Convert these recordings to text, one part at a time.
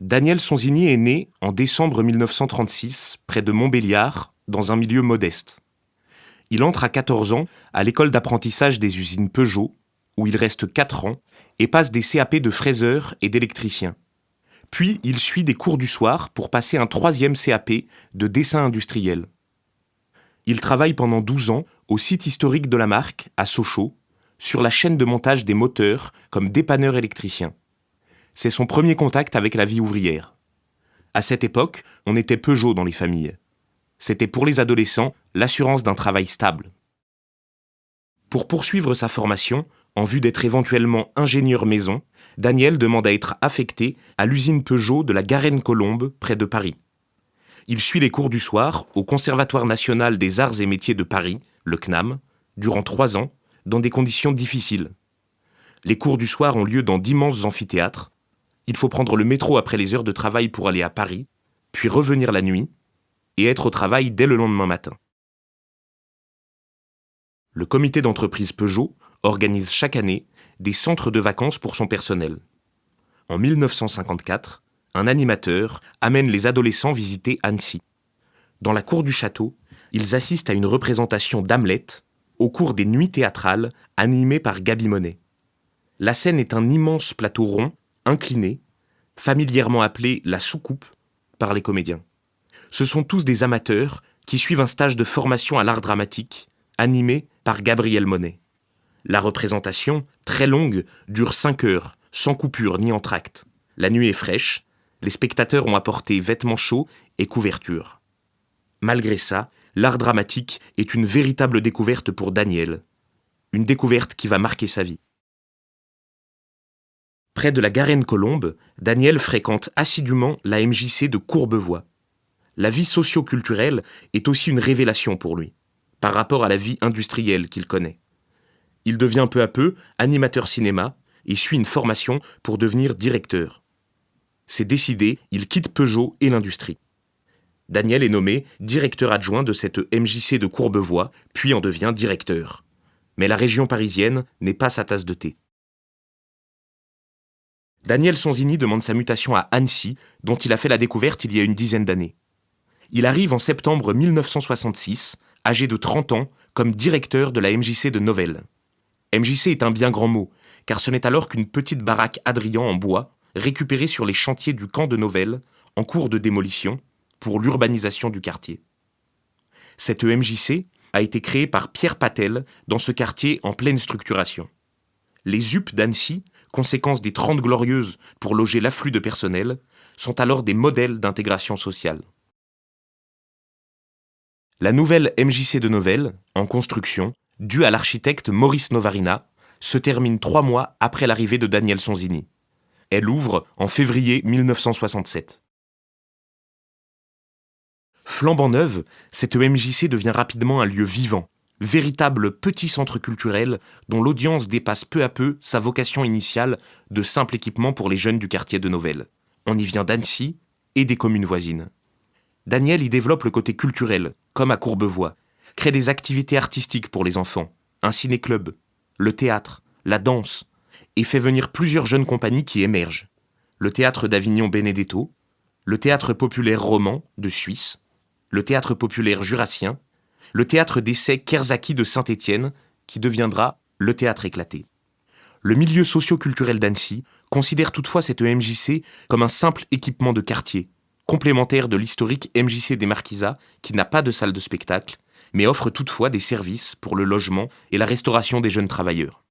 Daniel Sonzini est né en décembre 1936, près de Montbéliard, dans un milieu modeste. Il entre à 14 ans à l'école d'apprentissage des usines Peugeot, où il reste 4 ans, et passe des CAP de fraiseur et d'électricien. Puis il suit des cours du soir pour passer un 3e CAP de dessin industriel. Il travaille pendant 12 ans au site historique de la marque, à Sochaux, sur la chaîne de montage des moteurs comme dépanneur électricien. C'est son premier contact avec la vie ouvrière. À cette époque, on était Peugeot dans les familles. C'était pour les adolescents l'assurance d'un travail stable. Pour poursuivre sa formation, en vue d'être éventuellement ingénieur maison, Daniel demande à être affecté à l'usine Peugeot de la Garenne-Colombes, près de Paris. Il suit les cours du soir au Conservatoire national des arts et métiers de Paris, le CNAM, durant 3 ans, dans des conditions difficiles. Les cours du soir ont lieu dans d'immenses amphithéâtres. Il faut prendre le métro après les heures de travail pour aller à Paris, puis revenir la nuit, et être au travail dès le lendemain matin. Le comité d'entreprise Peugeot organise chaque année des centres de vacances pour son personnel. En 1954, un animateur amène les adolescents visiter Annecy. Dans la cour du château, ils assistent à une représentation d'Hamlet au cours des nuits théâtrales animées par Gaby Monet. La scène est un immense plateau rond, incliné, familièrement appelé la soucoupe par les comédiens. Ce sont tous des amateurs qui suivent un stage de formation à l'art dramatique, animé par Gabriel Monet. La représentation, très longue, dure 5 heures, sans coupure ni entr'acte. La nuit est fraîche, les spectateurs ont apporté vêtements chauds et couvertures. Malgré ça, l'art dramatique est une véritable découverte pour Daniel. Une découverte qui va marquer sa vie. Près de la Garenne-Colombes, Daniel fréquente assidûment la MJC de Courbevoie. La vie socio-culturelle est aussi une révélation pour lui, par rapport à la vie industrielle qu'il connaît. Il devient peu à peu animateur cinéma et suit une formation pour devenir directeur. C'est décidé, il quitte Peugeot et l'industrie. Daniel est nommé directeur adjoint de cette MJC de Courbevoie, puis en devient directeur. Mais la région parisienne n'est pas sa tasse de thé. Daniel Sonzini demande sa mutation à Annecy, dont il a fait la découverte il y a une dizaine d'années. Il arrive en septembre 1966, âgé de 30 ans, comme directeur de la MJC de Novelle. MJC est un bien grand mot, car ce n'est alors qu'une petite baraque Adrian en bois, récupérée sur les chantiers du camp de Novelle, en cours de démolition, pour l'urbanisation du quartier. Cette MJC a été créée par Pierre Patel dans ce quartier en pleine structuration. Les UP d'Annecy, conséquence des 30 Glorieuses pour loger l'afflux de personnel, sont alors des modèles d'intégration sociale. La nouvelle MJC de Novelle, en construction, due à l'architecte Maurice Novarina, se termine 3 mois après l'arrivée de Daniel Sonzini. Elle ouvre en février 1967. Flambant neuve, cette MJC devient rapidement un lieu vivant, véritable petit centre culturel dont l'audience dépasse peu à peu sa vocation initiale de simple équipement pour les jeunes du quartier de Novelle. On y vient d'Annecy et des communes voisines. Daniel y développe le côté culturel, comme à Courbevoie, crée des activités artistiques pour les enfants, un ciné-club, le théâtre, la danse, et fait venir plusieurs jeunes compagnies qui émergent. Le théâtre d'Avignon Benedetto, le théâtre populaire roman de Suisse, le théâtre populaire jurassien, le théâtre d'essai Kerzaki de Saint-Étienne, qui deviendra le théâtre éclaté. Le milieu socio-culturel d'Annecy considère toutefois cette MJC comme un simple équipement de quartier, complémentaire de l'historique MJC des Marquisats, qui n'a pas de salle de spectacle, mais offre toutefois des services pour le logement et la restauration des jeunes travailleurs.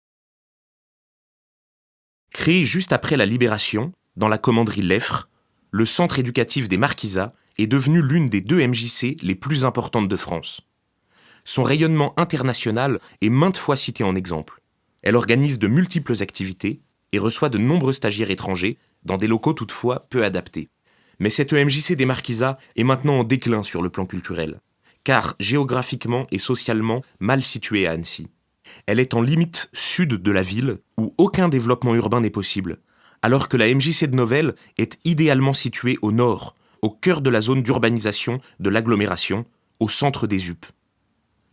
Créé juste après la Libération, dans la commanderie Leffre, le centre éducatif des Marquisats est devenu l'une des 2 MJC les plus importantes de France. Son rayonnement international est maintes fois cité en exemple. Elle organise de multiples activités et reçoit de nombreux stagiaires étrangers dans des locaux toutefois peu adaptés. Mais cette MJC des Marquisats est maintenant en déclin sur le plan culturel, car géographiquement et socialement mal située à Annecy. Elle est en limite sud de la ville, où aucun développement urbain n'est possible, alors que la MJC de Novelle est idéalement située au nord, au cœur de la zone d'urbanisation de l'agglomération, au centre des UP.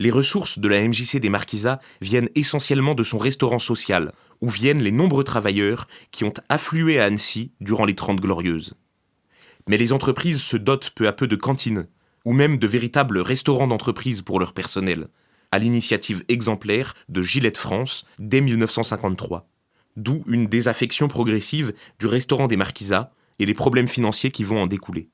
Les ressources de la MJC des Marquisats viennent essentiellement de son restaurant social, où viennent les nombreux travailleurs qui ont afflué à Annecy durant les 30 Glorieuses. Mais les entreprises se dotent peu à peu de cantines, ou même de véritables restaurants d'entreprise pour leur personnel, à l'initiative exemplaire de Gillette France dès 1953. D'où une désaffection progressive du restaurant des Marquisats et les problèmes financiers qui vont en découler.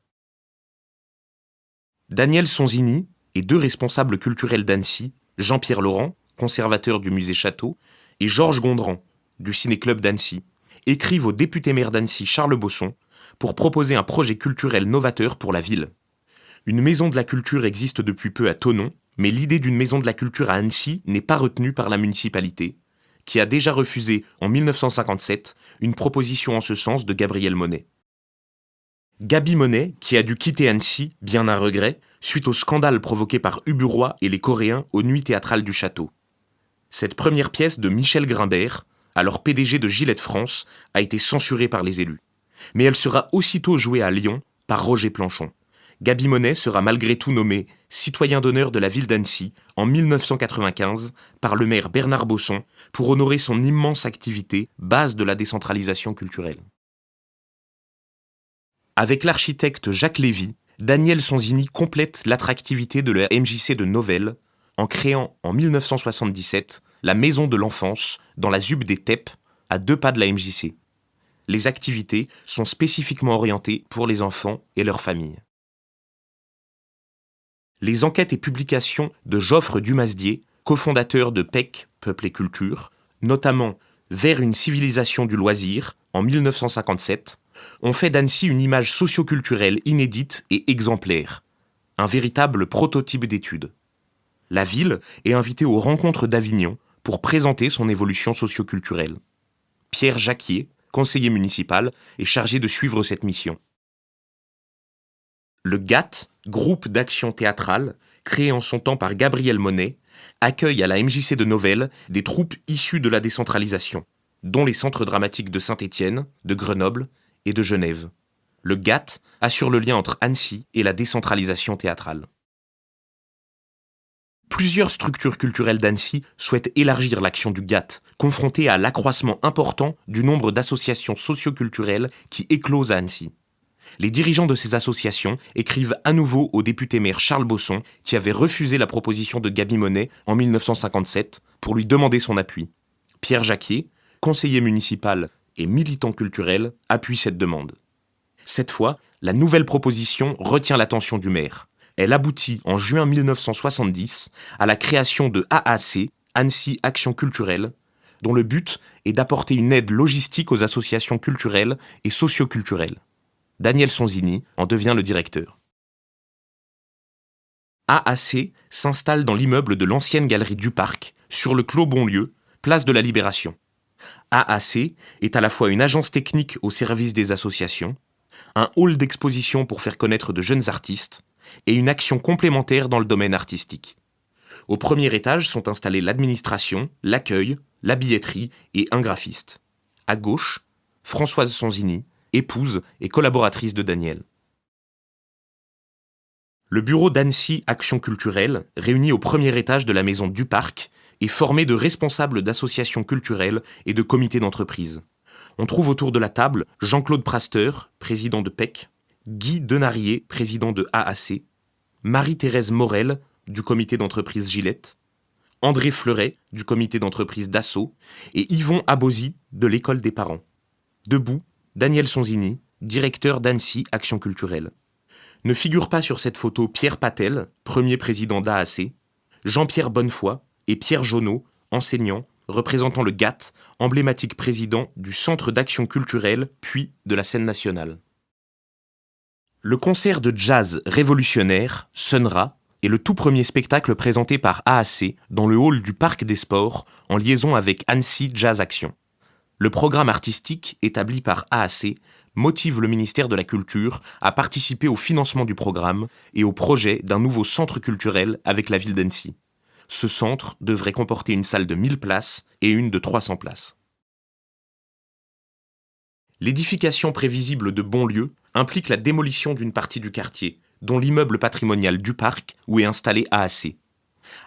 Daniel Sonzini et deux responsables culturels d'Annecy, Jean-Pierre Laurent, conservateur du musée Château, et Georges Gondran, du Ciné-Club d'Annecy, écrivent au député-maire d'Annecy Charles Bosson pour proposer un projet culturel novateur pour la ville. Une maison de la culture existe depuis peu à Thonon, mais l'idée d'une maison de la culture à Annecy n'est pas retenue par la municipalité, qui a déjà refusé en 1957 une proposition en ce sens de Gabriel Monet. Gaby Monet, qui a dû quitter Annecy, bien à regret, suite au scandale provoqué par Ubu Roi et les Coréens aux Nuits théâtrales du Château. Cette première pièce de Michel Grimbert, alors PDG de Gillette France, a été censurée par les élus. Mais elle sera aussitôt jouée à Lyon par Roger Planchon. Gaby Monet sera malgré tout nommé citoyen d'honneur de la ville d'Annecy en 1995 par le maire Bernard Bosson pour honorer son immense activité, base de la décentralisation culturelle. Avec l'architecte Jacques Lévy, Daniel Sonzini complète l'attractivité de la MJC de Novelle en créant en 1977 la Maison de l'Enfance dans la ZUB des Teppes, à 2 pas de la MJC. Les activités sont spécifiquement orientées pour les enfants et leurs familles. Les enquêtes et publications de Joffre Dumasdier, cofondateur de PEC, Peuple et Culture, notamment Vers une civilisation du loisir, en 1957, ont fait d'Annecy une image socio-culturelle inédite et exemplaire, un véritable prototype d'étude. La ville est invitée aux Rencontres d'Avignon pour présenter son évolution socio-culturelle. Pierre Jacquier, conseiller municipal, est chargé de suivre cette mission. Le GAT, groupe d'action théâtrale, créé en son temps par Gabriel Monet, accueille à la MJC de Novelle des troupes issues de la décentralisation, dont les centres dramatiques de Saint-Étienne, de Grenoble et de Genève. Le GAT assure le lien entre Annecy et la décentralisation théâtrale. Plusieurs structures culturelles d'Annecy souhaitent élargir l'action du GAT, confrontée à l'accroissement important du nombre d'associations socio-culturelles qui éclosent à Annecy. Les dirigeants de ces associations écrivent à nouveau au député-maire Charles Bosson, qui avait refusé la proposition de Gaby Monet en 1957, pour lui demander son appui. Pierre Jacquier, conseiller municipal et militant culturel, appuie cette demande. Cette fois, la nouvelle proposition retient l'attention du maire. Elle aboutit en juin 1970 à la création de AAC, Annecy Action Culturelle, dont le but est d'apporter une aide logistique aux associations culturelles et socio-culturelles. Daniel Sonzini en devient le directeur. AAC s'installe dans l'immeuble de l'ancienne galerie du Parc, sur le Clos Bonlieu, place de la Libération. AAC est à la fois une agence technique au service des associations, un hall d'exposition pour faire connaître de jeunes artistes, et une action complémentaire dans le domaine artistique. Au premier étage sont installés l'administration, l'accueil, la billetterie et un graphiste. À gauche, Françoise Sonzini, épouse et collaboratrice de Daniel. Le bureau d'Annecy Action Culturelle, réuni au premier étage de la maison du Parc, est formé de responsables d'associations culturelles et de comités d'entreprise. On trouve autour de la table Jean-Claude Praster, président de PEC, Guy Denarié, président de AAC, Marie-Thérèse Morel, du comité d'entreprise Gillette, André Fleuret, du comité d'entreprise Dassault, et Yvon Abosi, de l'école des parents. Debout, Daniel Sonzini, directeur d'Annecy Action Culturelle. Ne figurent pas sur cette photo Pierre Patel, premier président d'AAC, Jean-Pierre Bonnefoy et Pierre Jonot, enseignants, représentant le GAT, emblématique président du Centre d'action culturelle, puis de la scène nationale. Le concert de jazz révolutionnaire, Sunra, est le tout premier spectacle présenté par AAC dans le hall du Parc des Sports en liaison avec Annecy Jazz Action. Le programme artistique établi par AAC motive le ministère de la Culture à participer au financement du programme et au projet d'un nouveau centre culturel avec la ville d'Annecy. Ce centre devrait comporter une salle de 1000 places et une de 300 places. L'édification prévisible de Bonlieu implique la démolition d'une partie du quartier, dont l'immeuble patrimonial du Parc où est installé AAC.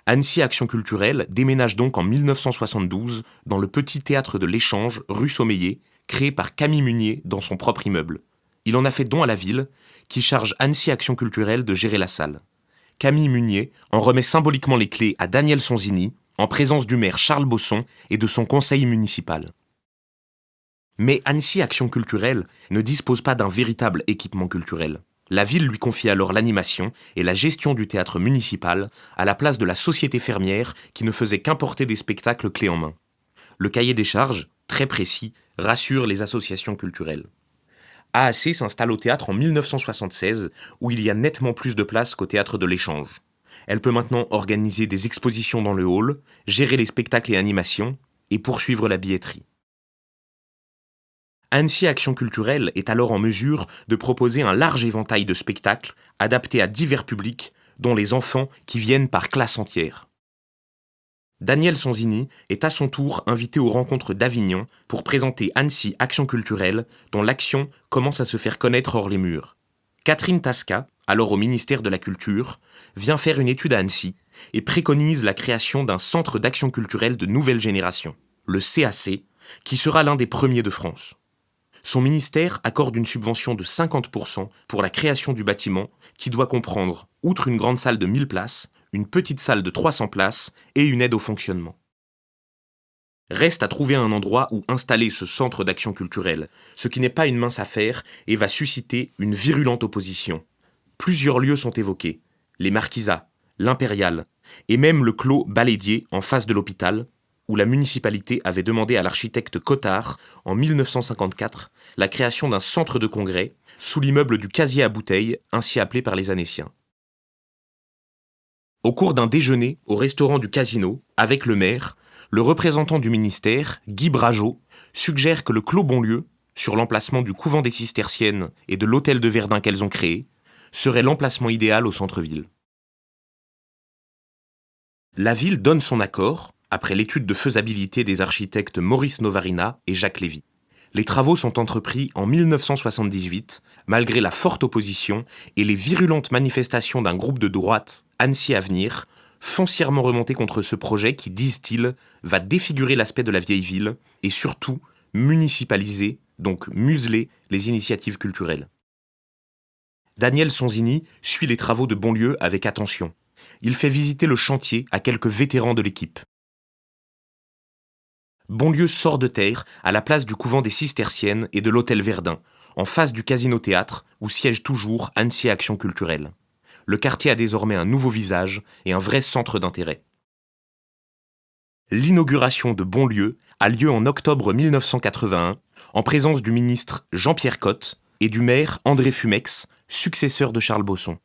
Annecy Action Culturelle déménage donc en 1972 dans le petit théâtre de l'Échange, rue Sommeiller, créé par Camille Munier dans son propre immeuble. Il en a fait don à la ville, qui charge Annecy Action Culturelle de gérer la salle. Camille Munier en remet symboliquement les clés à Daniel Sonzini, en présence du maire Charles Bosson et de son conseil municipal. Mais Annecy Action Culturelle ne dispose pas d'un véritable équipement culturel. La ville lui confie alors l'animation et la gestion du théâtre municipal à la place de la société fermière qui ne faisait qu'importer des spectacles clés en main. Le cahier des charges, très précis, rassure les associations culturelles. AAC s'installe au théâtre en 1976, où il y a nettement plus de place qu'au théâtre de l'Échange. Elle peut maintenant organiser des expositions dans le hall, gérer les spectacles et animations, et poursuivre la billetterie. Annecy Action Culturelle est alors en mesure de proposer un large éventail de spectacles adaptés à divers publics, dont les enfants qui viennent par classe entière. Daniel Sonzini est à son tour invité aux rencontres d'Avignon pour présenter Annecy Action Culturelle, dont l'action commence à se faire connaître hors les murs. Catherine Tasca, alors au ministère de la Culture, vient faire une étude à Annecy et préconise la création d'un centre d'action culturelle de nouvelle génération, le CAC, qui sera l'un des premiers de France. Son ministère accorde une subvention de 50% pour la création du bâtiment, qui doit comprendre, outre une grande salle de 1000 places, une petite salle de 300 places et une aide au fonctionnement. Reste à trouver un endroit où installer ce centre d'action culturelle, ce qui n'est pas une mince affaire et va susciter une virulente opposition. Plusieurs lieux sont évoqués, les Marquisats, l'Impérial, et même le clos Balédier en face de l'hôpital, où la municipalité avait demandé à l'architecte Cottard, en 1954, la création d'un centre de congrès sous l'immeuble du Casier à bouteilles, ainsi appelé par les Annéciens. Au cours d'un déjeuner au restaurant du Casino, avec le maire, le représentant du ministère, Guy Brageot, suggère que le clos Bonlieu, sur l'emplacement du couvent des Cisterciennes et de l'hôtel de Verdun qu'elles ont créé, serait l'emplacement idéal au centre-ville. La ville donne son accord, après l'étude de faisabilité des architectes Maurice Novarina et Jacques Lévy. Les travaux sont entrepris en 1978, malgré la forte opposition et les virulentes manifestations d'un groupe de droite, Annecy Avenir, foncièrement remonté contre ce projet qui, disent-ils, va défigurer l'aspect de la vieille ville et surtout municipaliser, donc museler, les initiatives culturelles. Daniel Sonzini suit les travaux de Bonlieu avec attention. Il fait visiter le chantier à quelques vétérans de l'équipe. Bonlieu sort de terre à la place du couvent des Cisterciennes et de l'hôtel Verdun, en face du Casino-Théâtre où siège toujours Annecy Action Culturelle. Le quartier a désormais un nouveau visage et un vrai centre d'intérêt. L'inauguration de Bonlieu a lieu en octobre 1981, en présence du ministre Jean-Pierre Cotte et du maire André Fumex, successeur de Charles Bosson.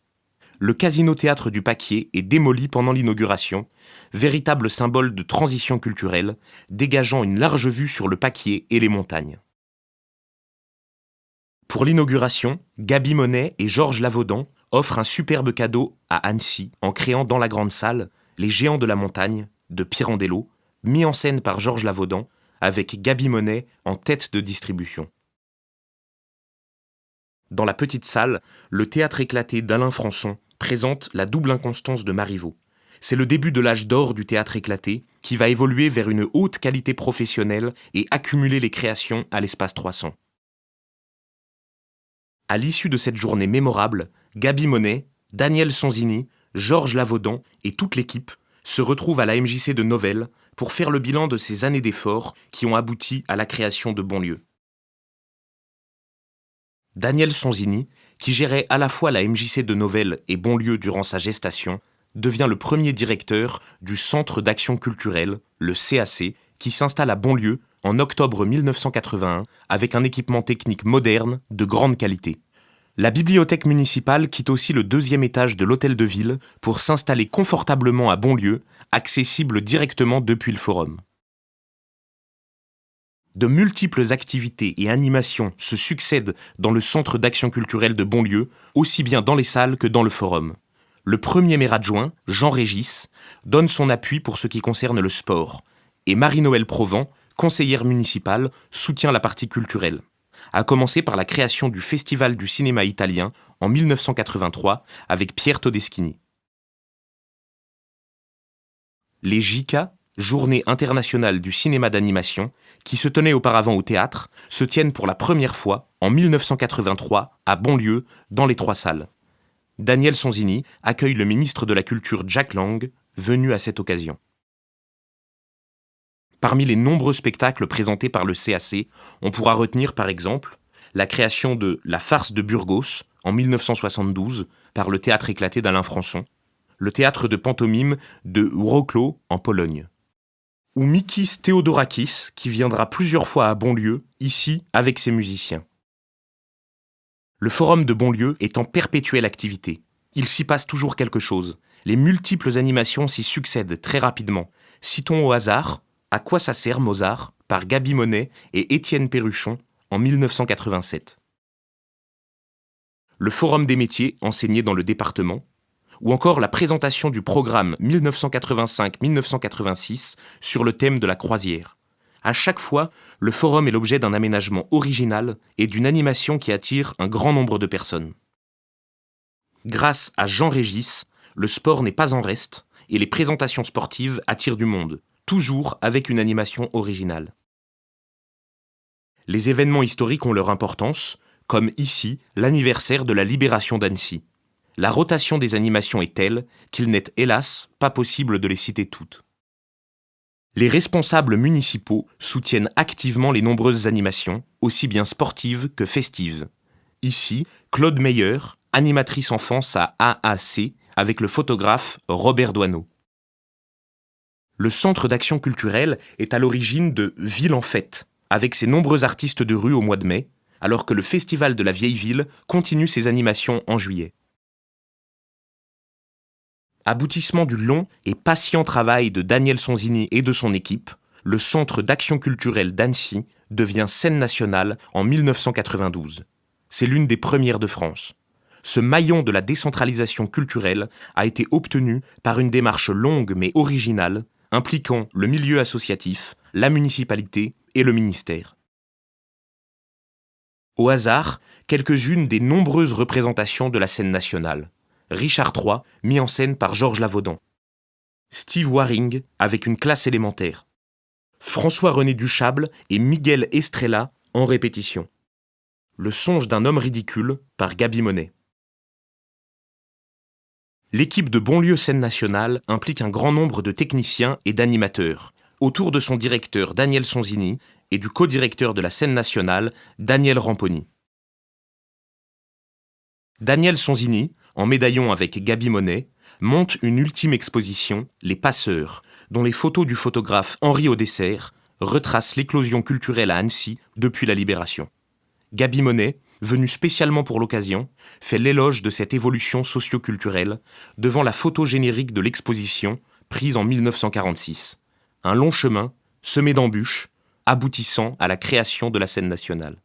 Le Casino-Théâtre du Paquier est démoli pendant l'inauguration, véritable symbole de transition culturelle, dégageant une large vue sur le Paquier et les montagnes. Pour l'inauguration, Gaby Monet et Georges Lavaudan offrent un superbe cadeau à Annecy en créant dans la grande salle Les Géants de la Montagne de Pirandello, mis en scène par Georges Lavaudan, avec Gaby Monet en tête de distribution. Dans la petite salle, le théâtre éclaté d'Alain Françon présente La double inconstance de Marivaux. C'est le début de l'âge d'or du théâtre éclaté, qui va évoluer vers une haute qualité professionnelle et accumuler les créations à l'espace 300. À l'issue de cette journée mémorable, Gaby Monet, Daniel Sonzini, Georges Lavaudan et toute l'équipe se retrouvent à la MJC de Novelle pour faire le bilan de ces années d'efforts qui ont abouti à la création de Bonlieu. Daniel Sonzini, qui gérait à la fois la MJC de Novelle et Bonlieu durant sa gestation, devient le premier directeur du Centre d'action culturelle, le CAC, qui s'installe à Bonlieu en octobre 1981 avec un équipement technique moderne de grande qualité. La bibliothèque municipale quitte aussi le 2e étage de l'hôtel de ville pour s'installer confortablement à Bonlieu, accessible directement depuis le forum. De multiples activités et animations se succèdent dans le centre d'action culturelle de Bonlieu, aussi bien dans les salles que dans le forum. Le premier maire adjoint, Jean Régis, donne son appui pour ce qui concerne le sport, et Marie-Noëlle Provent, conseillère municipale, soutient la partie culturelle, à commencer par la création du Festival du cinéma italien en 1983 avec Pierre Todeschini. Les JICA, Journée internationale du cinéma d'animation, qui se tenait auparavant au théâtre, se tiennent pour la première fois, en 1983, à Bonlieu, dans les 3 salles. Daniel Sonsini accueille le ministre de la Culture Jack Lang, venu à cette occasion. Parmi les nombreux spectacles présentés par le CAC, on pourra retenir par exemple la création de La farce de Burgos en 1972 par le Théâtre éclaté d'Alain Françon, le théâtre de pantomime de Wrocław en Pologne, ou Mikis Theodorakis qui viendra plusieurs fois à Bonlieu, ici avec ses musiciens. Le Forum de Bonlieu est en perpétuelle activité. Il s'y passe toujours quelque chose. Les multiples animations s'y succèdent très rapidement. Citons au hasard À quoi ça sert Mozart par Gaby Monet et Étienne Perruchon en 1987. Le Forum des métiers enseigné dans le département, ou encore la présentation du programme 1985-1986 sur le thème de la croisière. À chaque fois, le forum est l'objet d'un aménagement original et d'une animation qui attire un grand nombre de personnes. Grâce à Jean Régis, le sport n'est pas en reste et les présentations sportives attirent du monde, toujours avec une animation originale. Les événements historiques ont leur importance, comme ici l'anniversaire de la libération d'Annecy. La rotation des animations est telle qu'il n'est hélas pas possible de les citer toutes. Les responsables municipaux soutiennent activement les nombreuses animations, aussi bien sportives que festives. Ici, Claude Meyer, animatrice enfance à AAC, avec le photographe Robert Doisneau. Le Centre d'action culturelle est à l'origine de Ville en fête, avec ses nombreux artistes de rue au mois de mai, alors que le Festival de la Vieille Ville continue ses animations en juillet. Aboutissement du long et patient travail de Daniel Sonsini et de son équipe, le Centre d'action culturelle d'Annecy devient scène nationale en 1992. C'est l'une des premières de France. Ce maillon de la décentralisation culturelle a été obtenu par une démarche longue mais originale, impliquant le milieu associatif, la municipalité et le ministère. Au hasard, quelques-unes des nombreuses représentations de la scène nationale. Richard III, mis en scène par Georges Lavaudan. Steve Waring, avec une classe élémentaire. François-René Duchâble et Miguel Estrella, en répétition. Le songe d'un homme ridicule, par Gaby Monet. L'équipe de Bonlieu Scène Nationale implique un grand nombre de techniciens et d'animateurs, autour de son directeur Daniel Sonsini et du co-directeur de la Scène Nationale, Daniel Ramponi. Daniel Sonsini, en médaillon avec Gaby Monet, monte une ultime exposition, Les Passeurs, dont les photos du photographe Henri Audesser retracent l'éclosion culturelle à Annecy depuis la Libération. Gaby Monet, venue spécialement pour l'occasion, fait l'éloge de cette évolution socio-culturelle devant la photo générique de l'exposition prise en 1946. Un long chemin, semé d'embûches, aboutissant à la création de la scène nationale.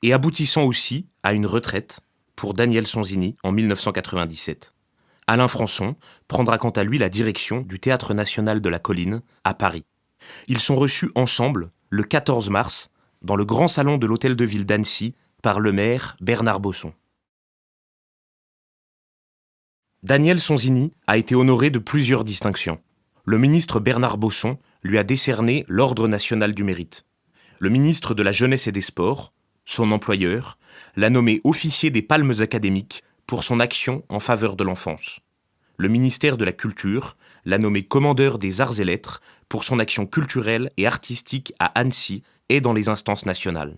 Et aboutissant aussi à une retraite pour Daniel Sonsini en 1997. Alain Françon prendra quant à lui la direction du Théâtre national de la Colline, à Paris. Ils sont reçus ensemble, le 14 mars, dans le grand salon de l'Hôtel de Ville d'Annecy, par le maire Bernard Bosson. Daniel Sonsini a été honoré de plusieurs distinctions. Le ministre Bernard Bosson lui a décerné l'Ordre national du mérite. Le ministre de la Jeunesse et des Sports, son employeur, l'a nommé officier des Palmes académiques pour son action en faveur de l'enfance. Le ministère de la Culture l'a nommé commandeur des Arts et Lettres pour son action culturelle et artistique à Annecy et dans les instances nationales.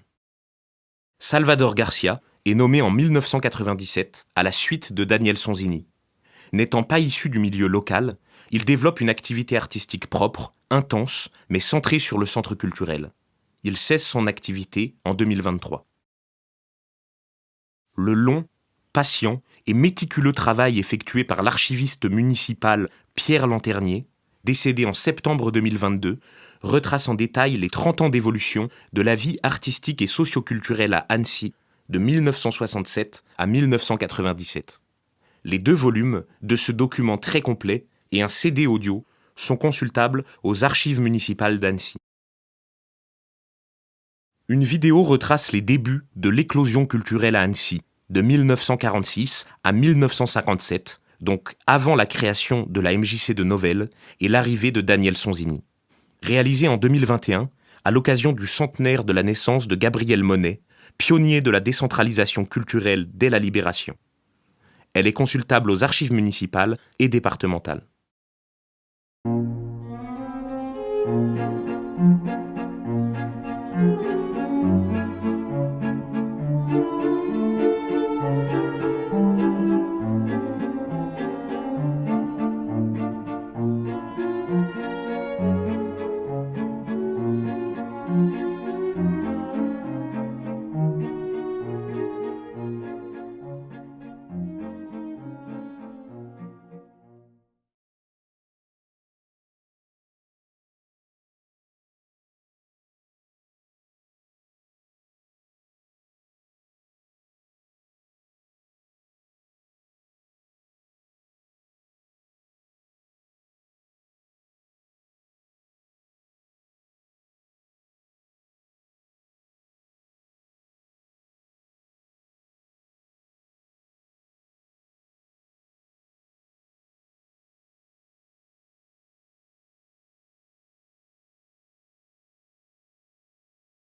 Salvador Garcia est nommé en 1997 à la suite de Daniel Sonsini. N'étant pas issu du milieu local, il développe une activité artistique propre, intense, mais centrée sur le centre culturel. Il cesse son activité en 2023. Le long, patient et méticuleux travail effectué par l'archiviste municipal Pierre Lanternier, décédé en septembre 2022, retrace en détail les 30 ans d'évolution de la vie artistique et socio-culturelle à Annecy de 1967 à 1997. Les 2 volumes de ce document très complet et un CD audio sont consultables aux archives municipales d'Annecy. Une vidéo retrace les débuts de l'éclosion culturelle à Annecy, de 1946 à 1957, donc avant la création de la MJC de Novelle et l'arrivée de Daniel Sonsini. réalisée en 2021 à l'occasion du centenaire de la naissance de Gabriel Monet, pionnier de la décentralisation culturelle dès la Libération. Elle est consultable aux archives municipales et départementales.